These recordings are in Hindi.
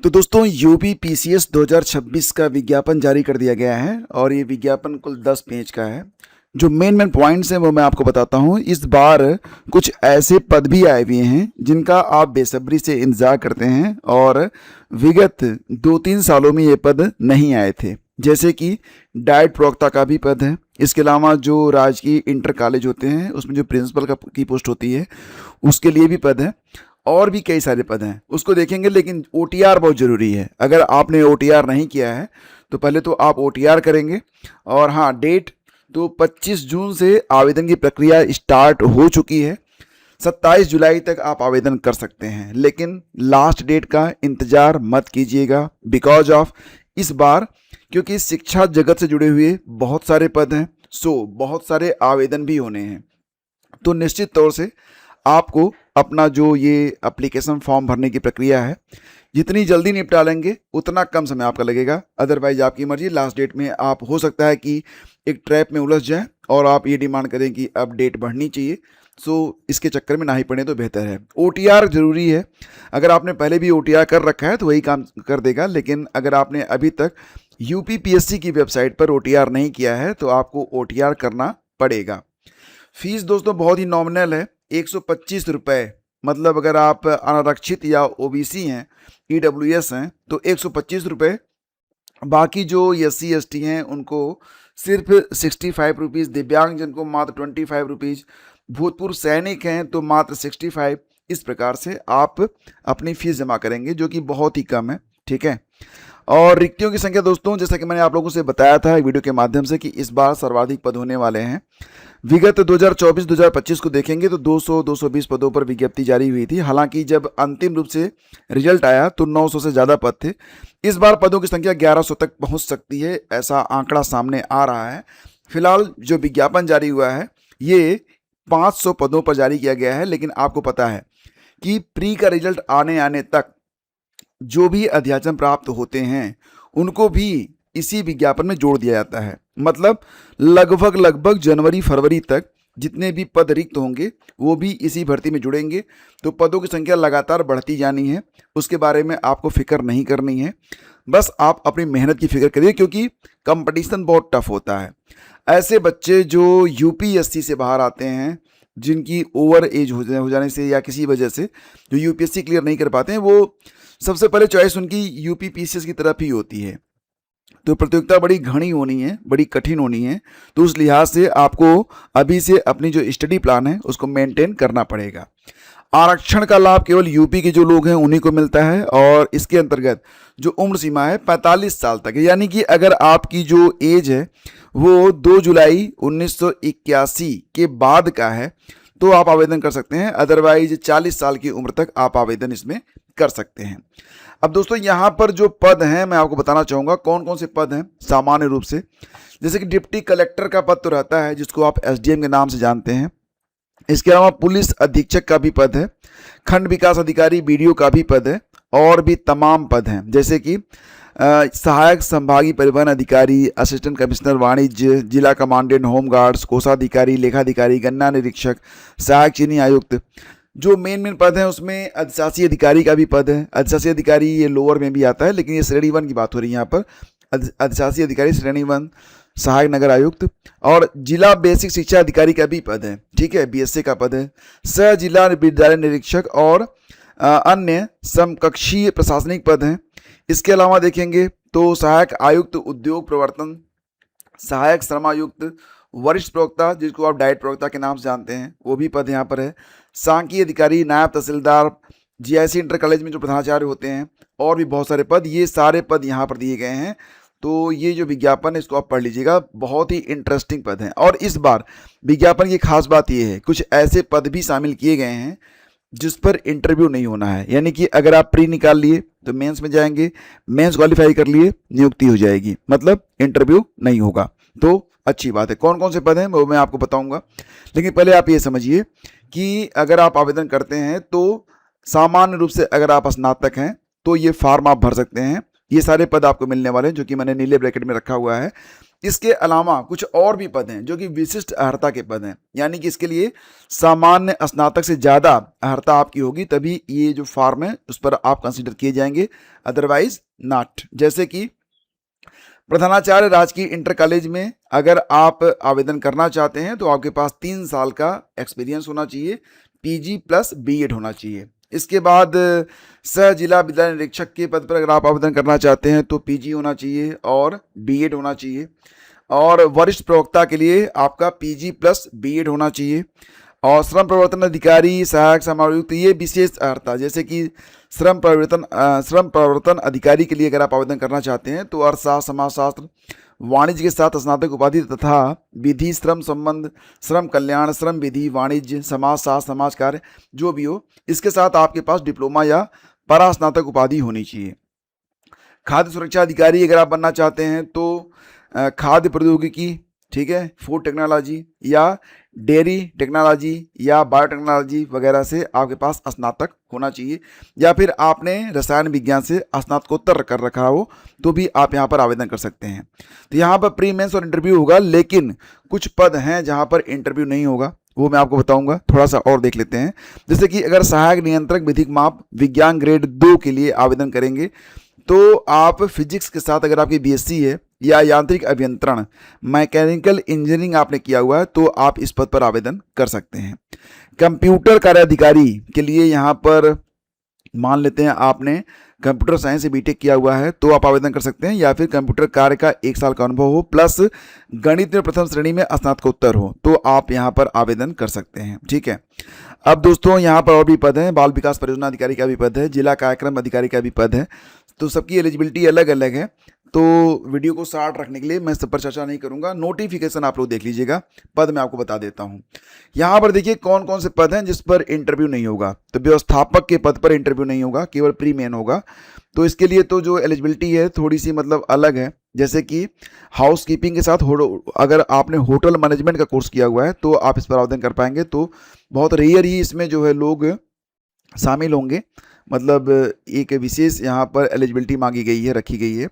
तो दोस्तों यूपी पीसीएस 2026 का विज्ञापन जारी कर दिया गया है और ये विज्ञापन कुल 10 पेज का है। जो मेन पॉइंट्स हैं वो मैं आपको बताता हूँ। इस बार कुछ ऐसे पद भी आए हुए हैं जिनका आप बेसब्री से इंतजार करते हैं और विगत 2-3 सालों में ये पद नहीं आए थे। जैसे कि डाइट प्रवक्ता का भी पद है। इसके अलावा जो राजकीय इंटर कॉलेज होते हैं उसमें जो प्रिंसिपल की पोस्ट होती है उसके लिए भी पद है और भी कई सारे पद हैं, उसको देखेंगे। लेकिन ओटीआर बहुत ज़रूरी है। अगर आपने ओटीआर नहीं किया है तो पहले तो आप ओटीआर करेंगे। और हाँ, डेट तो 25 जून से आवेदन की प्रक्रिया स्टार्ट हो चुकी है। 27 जुलाई तक आप आवेदन कर सकते हैं, लेकिन लास्ट डेट का इंतज़ार मत कीजिएगा बिकॉज ऑफ इस बार क्योंकि शिक्षा जगत से जुड़े हुए बहुत सारे पद हैं, सो बहुत सारे आवेदन भी होने हैं। तो निश्चित तौर से आपको अपना जो ये एप्लीकेशन फॉर्म भरने की प्रक्रिया है जितनी जल्दी निपटा लेंगे उतना कम समय आपका लगेगा। अदरवाइज आपकी मर्जी, लास्ट डेट में आप हो सकता है कि एक ट्रैप में उलझ जाए और आप ये डिमांड करें कि अब डेट बढ़नी चाहिए। सो इसके चक्कर में ना ही पड़े तो बेहतर है। ओटीआर ज़रूरी है। अगर आपने पहले भी ओटीआर कर रखा है तो वही काम कर देगा, लेकिन अगर आपने अभी तक यूपीपीएससी की वेबसाइट पर ओटीआर नहीं किया है तो आपको ओटीआर करना पड़ेगा। फीस दोस्तों बहुत ही नॉमिनल है, 125 रुपये। मतलब अगर आप अनारक्षित या ओबीसी हैं, ईडब्ल्यूएस हैं तो 125 रुपये। बाकी जो एससी एसटी हैं उनको सिर्फ 65 रुपीज़, दिव्यांगजन को मात्र 25 रुपीज़, भूतपूर्व सैनिक हैं तो मात्र 65। इस प्रकार से आप अपनी फीस जमा करेंगे जो कि बहुत ही कम है, ठीक है। और रिक्तियों की संख्या दोस्तों, जैसा कि मैंने आप लोगों से बताया था वीडियो के माध्यम से कि इस बार सर्वाधिक पद होने वाले हैं। विगत 2024-2025 को देखेंगे तो 200-220 पदों पर विज्ञप्ति जारी हुई थी। हालांकि जब अंतिम रूप से रिजल्ट आया तो 900 से ज़्यादा पद थे। इस बार पदों की संख्या 1100 तक पहुंच सकती है, ऐसा आंकड़ा सामने आ रहा है। फिलहाल जो विज्ञापन जारी हुआ है ये 500 पदों पर जारी किया गया है, लेकिन आपको पता है कि प्री का रिजल्ट आने तक जो भी अध्याचन प्राप्त होते हैं उनको भी इसी विज्ञापन में जोड़ दिया जाता है। मतलब लगभग जनवरी फरवरी तक जितने भी पद रिक्त होंगे वो भी इसी भर्ती में जुड़ेंगे। तो पदों की संख्या लगातार बढ़ती जानी है, उसके बारे में आपको फिक्र नहीं करनी है। बस आप अपनी मेहनत की फिक्र करिए क्योंकि कंपटीशन बहुत टफ होता है। ऐसे बच्चे जो यूपीएससी से बाहर आते हैं, जिनकी ओवर एज हो जाने से या किसी वजह से जो यूपीएससी क्लियर नहीं कर पाते हैं, वो सबसे पहले चॉइस उनकी यूपी पीसीएस की तरफ ही होती है। तो प्रतियोगिता बड़ी घनी होनी है, बड़ी कठिन होनी है। तो उस लिहाज से आपको अभी से अपनी जो स्टडी प्लान है उसको मेंटेन करना पड़ेगा। आरक्षण का लाभ केवल यूपी के जो लोग हैं उन्हीं को मिलता है और इसके अंतर्गत जो उम्र सीमा है 45 साल तक है। यानी कि अगर आपकी जो एज है वो 2 जुलाई 1981 के बाद का है तो आप आवेदन कर सकते हैं। अदरवाइज 40 साल की उम्र तक आप आवेदन इसमें कर सकते हैं। अब दोस्तों यहाँ पर जो पद हैं मैं आपको बताना चाहूँगा कौन कौन से पद हैं सामान्य रूप से। जैसे कि डिप्टी कलेक्टर का पद तो रहता है जिसको आप एसडीएम के नाम से जानते हैं। इसके अलावा पुलिस अधीक्षक का भी पद है, खंड विकास अधिकारी बीडीओ का भी पद है और भी तमाम पद हैं। जैसे कि सहायक संभागीय परिवहन अधिकारी, असिस्टेंट कमिश्नर वाणिज्य, जिला कमांडेंट होमगार्ड्स, कोषाधिकारी, लेखाधिकारी, गन्ना निरीक्षक, सहायक चीनी आयुक्त। जो मेन पद हैं उसमें अधिशासी अधिकारी का भी पद है। अधिशासी अधिकारी ये लोअर में भी आता है, लेकिन ये श्रेणी 1 की बात हो रही है यहाँ पर। अधिशासी अधिकारी श्रेणी 1, सहायक नगर आयुक्त। और जिला बेसिक शिक्षा अधिकारी का भी पद है, ठीक है, बीएसए का पद है। सह जिला विद्यालय निरीक्षक और अन्य समकक्षीय प्रशासनिक पद हैं। इसके अलावा देखेंगे तो सहायक आयुक्त उद्योग प्रवर्तन, सहायक श्रमायुक्त, वरिष्ठ प्रवक्ता जिसको आप डाइट प्रवक्ता के नाम से जानते हैं वो भी पद यहाँ पर है। सांख्यिकी अधिकारी, नायब तहसीलदार, जीआईसी इंटर कॉलेज में जो प्रधानाचार्य होते हैं और भी बहुत सारे पद, ये सारे पद यहाँ पर दिए गए हैं। तो ये जो विज्ञापन है इसको आप पढ़ लीजिएगा, बहुत ही इंटरेस्टिंग पद हैं। और इस बार विज्ञापन की खास बात ये है कुछ ऐसे पद भी शामिल किए गए हैं जिस पर इंटरव्यू नहीं होना है। यानी कि अगर आप प्री निकाल लिए तो मेंस में जाएंगे, मेंस क्वालिफाई कर लिए नियुक्ति हो जाएगी, मतलब इंटरव्यू नहीं होगा। तो अच्छी बात है। कौन कौन से पद हैं वो मैं आपको बताऊंगा, लेकिन पहले आप ये समझिए कि अगर आप आवेदन करते हैं तो सामान्य रूप से अगर आप स्नातक हैं तो ये फॉर्म आप भर सकते हैं। ये सारे पद आपको मिलने वाले हैं जो कि मैंने नीले ब्रैकेट में रखा हुआ है। इसके अलावा कुछ और भी पद हैं जो कि विशिष्ट अर्हता के पद हैं, यानी कि इसके लिए सामान्य स्नातक से ज़्यादा अर्हता आपकी होगी, तभी ये जो फॉर्म है उस पर आप कंसीडर किए जाएंगे, अदरवाइज नॉट। जैसे कि प्रधानाचार्य राजकीय इंटर कॉलेज में अगर आप आवेदन करना चाहते हैं तो आपके पास 3 साल का एक्सपीरियंस होना चाहिए, पीजी प्लस बीएड होना चाहिए। इसके बाद सह जिला विद्यालय निरीक्षक के पद पर अगर आप आवेदन करना चाहते हैं तो पीजी होना चाहिए और बीएड होना चाहिए, और वरिष्ठ प्रवक्ता के लिए आपका पीजी प्लस बीएड होना चाहिए, और श्रम प्रवर्तन अधिकारी, सहायक समायुक्त, ये विशेष अर्हता, जैसे कि श्रम प्रवर्तन अधिकारी के लिए अगर आप आवेदन करना चाहते हैं तो अर्थशास्त्र, समाजशास्त्र, वाणिज्य के साथ स्नातक उपाधि तथा विधि, श्रम संबंध, श्रम कल्याण, श्रम विधि, वाणिज्य, समाजशास्त्र, समाज कार्य, जो भी हो, इसके साथ आपके पास डिप्लोमा या परास्नातक उपाधि होनी चाहिए। खाद्य सुरक्षा अधिकारी अगर आप बनना चाहते हैं तो खाद्य प्रौद्योगिकी, ठीक है, फूड टेक्नोलॉजी या डेयरी टेक्नोलॉजी या बायोटेक्नोलॉजी वगैरह से आपके पास स्नातक होना चाहिए, या फिर आपने रसायन विज्ञान से स्नातकोत्तर कर रखा हो तो भी आप यहाँ पर आवेदन कर सकते हैं। तो यहाँ पर प्री मेंस और इंटरव्यू होगा, लेकिन कुछ पद हैं जहाँ पर इंटरव्यू नहीं होगा, वो मैं आपको बताऊंगा। थोड़ा सा और देख लेते हैं। जैसे कि अगर सहायक नियंत्रक विधिक माप विज्ञान ग्रेड 2 के लिए आवेदन करेंगे तो आप फिजिक्स के साथ अगर आपकी बीएससी है या यांत्रिक अभियंत्रण, मैकेनिकल इंजीनियरिंग आपने किया हुआ है तो आप इस पद पर आवेदन कर सकते हैं। कंप्यूटर कार्य अधिकारी के लिए यहाँ पर मान लेते हैं आपने कंप्यूटर साइंस से बीटेक किया हुआ है तो आप आवेदन कर सकते हैं, या फिर कंप्यूटर कार्य का 1 साल का अनुभव हो प्लस गणित में प्रथम श्रेणी में स्नातकोत्तर हो तो आप यहाँ पर आवेदन कर सकते हैं। ठीक है, अब दोस्तों यहाँ पर और भी पद हैं, बाल विकास परियोजना अधिकारी का भी पद है, जिला कार्यक्रम अधिकारी का भी पद है, तो सबकी एलिजिबिलिटी अलग अलग है। तो वीडियो को शॉर्ट रखने के लिए मैं सब पर चर्चा नहीं करूंगा, नोटिफिकेशन आप लोग देख लीजिएगा, पद मैं आपको बता देता हूं। यहाँ पर देखिए कौन कौन से पद हैं जिस पर इंटरव्यू नहीं होगा। तो व्यवस्थापक के पद पर इंटरव्यू नहीं होगा, केवल प्री मेन होगा। तो इसके लिए तो जो एलिजिबिलिटी है थोड़ी सी मतलब अलग है, जैसे कि हाउस कीपिंग के साथ अगर आपने होटल मैनेजमेंट का कोर्स किया हुआ है तो आप इस पर आवेदन कर पाएंगे। तो बहुत रेयर ही इसमें जो है लोग शामिल होंगे, मतलब एक विशेष यहाँ पर एलिजिबिलिटी मांगी गई है, रखी गई है।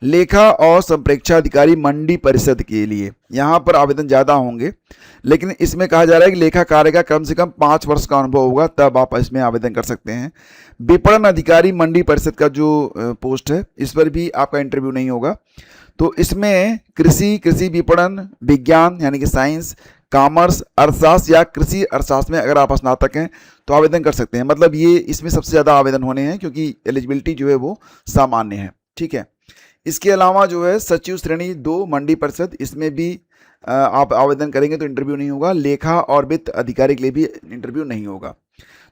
लेखा और संप्रेक्षा अधिकारी मंडी परिषद के लिए यहाँ पर आवेदन ज़्यादा होंगे, लेकिन इसमें कहा जा रहा है कि लेखा कार्य का कम से कम 5 वर्ष का अनुभव होगा तब आप इसमें आवेदन कर सकते हैं। विपणन अधिकारी मंडी परिषद का जो पोस्ट है इस पर भी आपका इंटरव्यू नहीं होगा। तो इसमें कृषि विपणन विज्ञान यानी कि साइंस, कॉमर्स, अर्थशास्त्र या कृषि अर्थशास्त्र में अगर आप स्नातक हैं तो आवेदन कर सकते हैं। मतलब ये इसमें सबसे ज़्यादा आवेदन होने हैं क्योंकि एलिजिबिलिटी जो है वो सामान्य है। ठीक है, इसके अलावा जो है सचिव श्रेणी 2 मंडी परिषद, इसमें भी आप आवेदन करेंगे तो इंटरव्यू नहीं होगा। लेखा और वित्त अधिकारी के लिए भी इंटरव्यू नहीं होगा।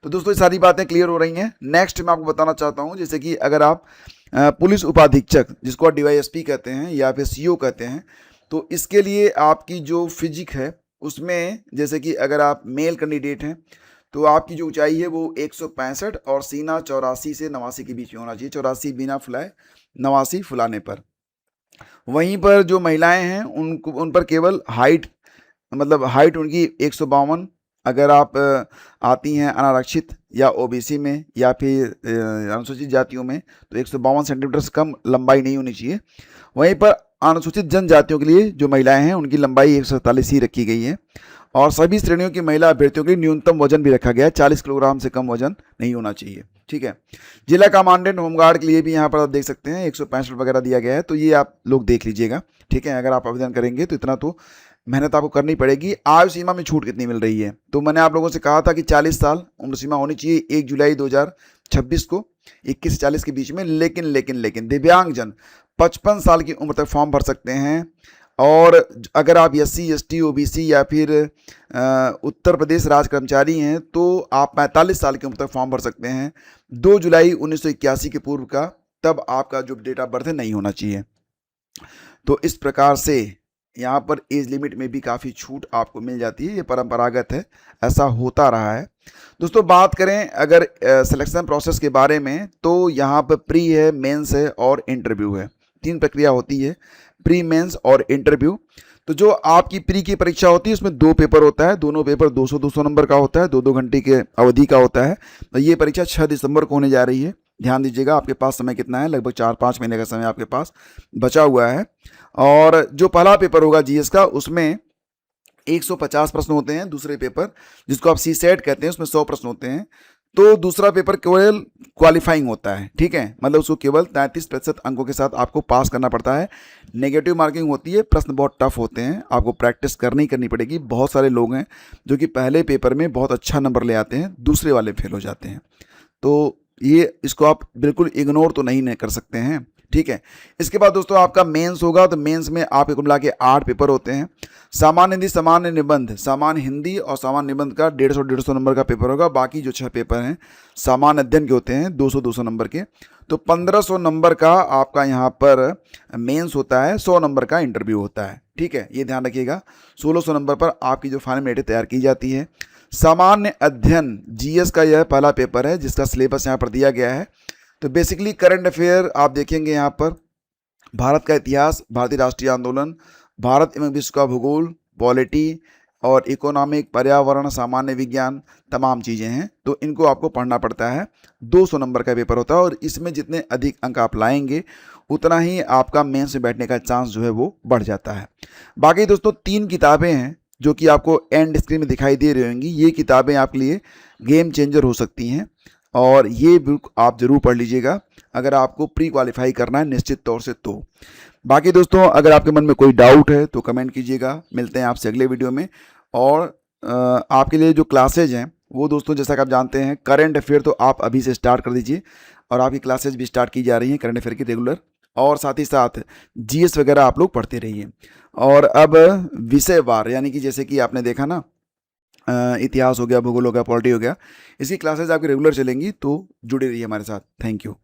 तो दोस्तों ये सारी बातें क्लियर हो रही हैं। नेक्स्ट मैं आपको बताना चाहता हूँ, जैसे कि अगर आप पुलिस उपाधीक्षक जिसको डीवाईएसपी कहते हैं या फिर सीओ कहते हैं, तो इसके लिए आपकी जो फिजिक है उसमें जैसे कि अगर आप मेल कैंडिडेट हैं तो आपकी जो ऊंचाई है वो 165 और सीना 84 से 89 के बीच में होना चाहिए, 84 बिना फुलाए 89 फुलाने पर। वहीं पर जो महिलाएं हैं उन पर केवल हाइट, मतलब हाइट उनकी 152, अगर आप आती हैं अनारक्षित या ओबीसी में या फिर अनुसूचित जातियों में तो 152 सेंटीमीटर से कम लंबाई नहीं होनी चाहिए। वहीं पर अनुसूचित जनजातियों के लिए जो महिलाएं हैं उनकी लंबाई 147 ही रखी गई है, और सभी श्रेणियों की महिला अभ्यर्थियों के लिए न्यूनतम वजन भी रखा गया है, 40 किलोग्राम से कम वजन नहीं होना चाहिए। ठीक है, जिला कमांडेंट होमगार्ड के लिए भी यहाँ पर आप देख सकते हैं 165 वगैरह दिया गया है, तो ये आप लोग देख लीजिएगा। ठीक है, अगर आप आवेदन करेंगे तो इतना तो मेहनत आपको करनी पड़ेगी। आयु सीमा में छूट कितनी मिल रही है, तो मैंने आप लोगों से कहा था कि 40 साल उम्र सीमा होनी चाहिए 1 जुलाई 2026 को 21 से 40 के बीच में। लेकिन दिव्यांगजन 55 साल की उम्र तक फॉर्म भर सकते हैं, और अगर आप SC ST OBC या फिर उत्तर प्रदेश राज्य कर्मचारी हैं तो आप 45 साल की उम्र तक फॉर्म भर सकते हैं 2 जुलाई 1981 के पूर्व का, तब आपका जो डेट ऑफ बर्थ है नहीं होना चाहिए। तो इस प्रकार से यहाँ पर एज लिमिट में भी काफ़ी छूट आपको मिल जाती है, ये परंपरागत है, ऐसा होता रहा है। दोस्तों बात करें अगर सिलेक्शन प्रोसेस के बारे में तो यहाँ पर प्री है, मेंस है और इंटरव्यू है, 3 प्रक्रिया होती है, प्री मेंस और इंटरव्यू। तो जो आपकी प्री की परीक्षा होती है उसमें 2 पेपर होता है, दोनों पेपर 200-200 नंबर का होता है, 2-2 घंटे के अवधि का होता है। तो ये परीक्षा 6 दिसंबर को होने जा रही है। ध्यान दीजिएगा, आपके पास समय कितना है, लगभग 4-5 महीने का समय आपके पास बचा हुआ है। और जो पहला पेपर होगा जीएस का, उसमें 150 प्रश्न होते हैं। दूसरे पेपर जिसको आप सी सेट कहते हैं, उसमें 100 प्रश्न होते हैं। तो दूसरा पेपर केवल क्वालिफाइंग होता है, ठीक है, मतलब उसको केवल 33% अंकों के साथ आपको पास करना पड़ता है। नेगेटिव मार्किंग होती है, प्रश्न बहुत टफ होते हैं, आपको प्रैक्टिस करनी पड़ेगी। बहुत सारे लोग हैं जो कि पहले पेपर में बहुत अच्छा नंबर ले आते हैं, दूसरे वाले फेल हो जाते हैं। तो ये इसको आप बिल्कुल इग्नोर तो नहीं कर सकते हैं, ठीक है। इसके बाद दोस्तों आपका मेंस होगा। तो मेंस में आपके कुल मिला के 8 पेपर होते हैं। सामान्य हिंदी, सामान्य निबंध, सामान्य हिंदी और सामान्य निबंध का 150 नंबर का पेपर होगा। बाकी जो 6 पेपर हैं सामान्य अध्ययन के होते हैं, 200 नंबर के। तो 1500 नंबर का आपका यहाँ पर मेंस होता है, 100 नंबर का इंटरव्यू होता है, ठीक है, ये ध्यान रखिएगा। 1600 नंबर पर आपकी जो फाइनल मेरिट तैयार की जाती है। सामान्य अध्ययन जीएस का यह पहला पेपर है जिसका सिलेबस यहाँ पर दिया गया है। तो बेसिकली करंट अफेयर आप देखेंगे यहाँ पर, भारत का इतिहास, भारतीय राष्ट्रीय आंदोलन, भारत एवं विश्व का भूगोल, पॉलिटी और इकोनॉमिक, पर्यावरण, सामान्य विज्ञान, तमाम चीज़ें हैं। तो इनको आपको पढ़ना पड़ता है। 200 नंबर का पेपर होता है और इसमें जितने अधिक अंक आप लाएंगे उतना ही आपका मेंस में बैठने का चांस जो है वो बढ़ जाता है। बाकी दोस्तों 3 किताबें हैं जो कि आपको एंड स्क्रीन में दिखाई दे रही होंगी। ये किताबें आपके लिए गेम चेंजर हो सकती हैं और ये बुक आप ज़रूर पढ़ लीजिएगा अगर आपको प्री क्वालिफाई करना है निश्चित तौर से। तो बाकी दोस्तों अगर आपके मन में कोई डाउट है तो कमेंट कीजिएगा। मिलते हैं आपसे अगले वीडियो में। और आपके लिए जो क्लासेज हैं वो दोस्तों जैसा कि आप जानते हैं, करंट अफेयर तो आप अभी से स्टार्ट कर दीजिए और आपकी क्लासेज भी स्टार्ट की जा रही हैं करंट अफेयर की रेगुलर, और साथ ही साथ जीएस वगैरह आप लोग पढ़ते रहिए। और अब विषयवार, यानी कि जैसे कि आपने देखा ना, इतिहास हो गया, भूगोल हो गया, पॉलिटी हो गया, इसकी क्लासेज आपकी रेगुलर चलेंगी। तो जुड़े रहिए हमारे साथ। Thank you.